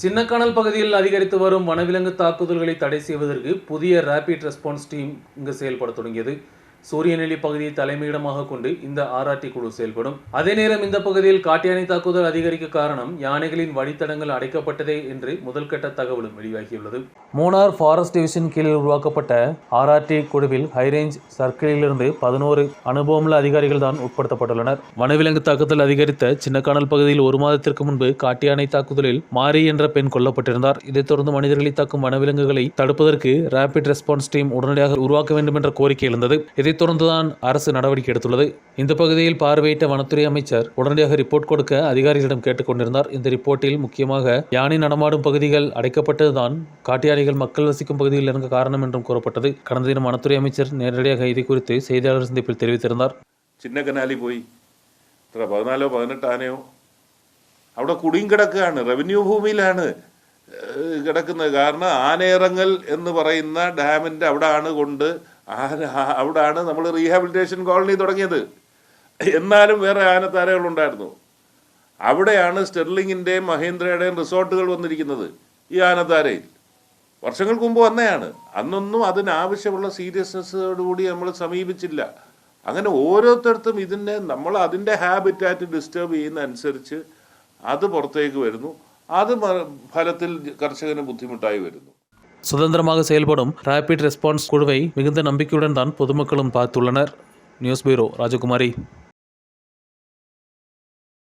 சின்னக்கானல் பகுதியில் அதிகரித்து வரும் வனவிலங்கு தாக்குதல்களை தடை செய்வதற்கு புதிய ரேபிட் ரெஸ்பான்ஸ் டீம் இங்கு செயல்பட தொடங்கியது. சூரியநெல்லி பகுதியை தலைமையிடமாக கொண்டு இந்த ஆர்ஆர்டி குழு செயல்படும். அதே நேரம் இந்த பகுதியில் காட்டு யானை தாக்குதல் அதிகரிக்க காரணம் யானைகளின் வழித்தடங்கள் அடைக்கப்பட்டதே என்று முதல்கட்ட தகவலும் வெளியாகியுள்ளது. மூணார் ஃபாரஸ்ட் டிவிஷன் கீழில் உருவாக்கப்பட்ட ஆர்ஆர்டி குழுவில் ஹைரேஞ்ச் சர்க்கிளிலிருந்து 11 அனுபவமுள்ள அதிகாரிகள் தான் உட்படுத்தப்பட்டுள்ளனர். வனவிலங்கு தாக்குதல் அதிகரித்த சின்னக்கானல் பகுதியில் 1 மாதத்திற்கு முன்பு காட்டு யானை தாக்குதலில் மாரி என்ற பெண் கொல்லப்பட்டிருந்தார். இதைத் தொடர்ந்து மனிதர்களை தாக்கும் வனவிலங்குகளை தடுப்பதற்கு ரேபிட் ரெஸ்பான்ஸ் டீம் உடனடியாக உருவாக்க வேண்டும் என்ற கோரிக்கை எழுந்தது. இதைத் தொடர்ந்துதான் அரசு நடவடிக்கை எடுத்துள்ளது. இந்த பகுதியில் பார்வையிட்ட வனத்துறை அமைச்சர் உடனடியாக ரிப்போர்ட் கொடுக்க அதிகாரிகளிடம் கேட்டுக் கொண்டிருந்தார். இந்த ரிப்போர்ட்டில் முக்கியமாக யானை நடமாடும் பகுதிகள் அடைக்கப்பட்டதுதான் காட்டு யானைகள் மக்கள் வசிக்கும் பகுதியில் இருக்க காரணம் என்றும் கூறப்பட்டது. கடந்த தினம் வனத்துறை அமைச்சர் நேரடியாக இது குறித்து செய்தியாளர் சந்திப்பில் தெரிவித்திருந்தார். ചിന്നക്കനാലിൽ പോയി 14-18 ആനയോ അവിടെ കുടുങ്ങിക്കിടക്കുകയാണ്. റവന്യൂ ഭൂമിയിലാണ് കിടക്കുന്നത്. കാരണം ആനയിറങ്ങൽ എന്ന് പറയുന്ന ഡാമിൻ്റെ അവിടെയാണ് നമ്മൾ റീഹാബിലിറ്റേഷൻ കോളനി തുടങ്ങിയത്. എന്നാലും വേറെ ആനത്താരകളുണ്ടായിരുന്നു. അവിടെയാണ് സ്റ്റെർലിങ്ങിൻ്റെയും മഹീന്ദ്രയുടെയും റിസോർട്ടുകൾ വന്നിരിക്കുന്നത്. ഈ ആനത്താരയിൽ വർഷങ്ങൾക്ക് മുമ്പ് വന്നതാണ്. അന്നൊന്നും അതിനാവശ്യമുള്ള സീരിയസ്നെസ്സോടുകൂടി നമ്മൾ സമീപിച്ചില്ല. അങ്ങനെ ഓരോരുത്തർക്കും നമ്മൾ അതിൻ്റെ ഹാബിറ്റാറ്റ് ഡിസ്റ്റർബ് ചെയ്യുന്ന അനുസരിച്ച് അത് പുറത്തേക്ക് വരുന്നു. അത് ഫലത്തിൽ കർഷകന് ബുദ്ധിമുട്ടായി വരുന്നു. சுதந்திரமாக செயல்படும் ரேபிட் ரெஸ்பான்ஸ் குழுவை மிகுந்த நம்பிக்கையுடன் தான் பொதுமக்களும் பார்த்துள்ளனர். நியூஸ் பியூரோ, ராஜகுமாரி.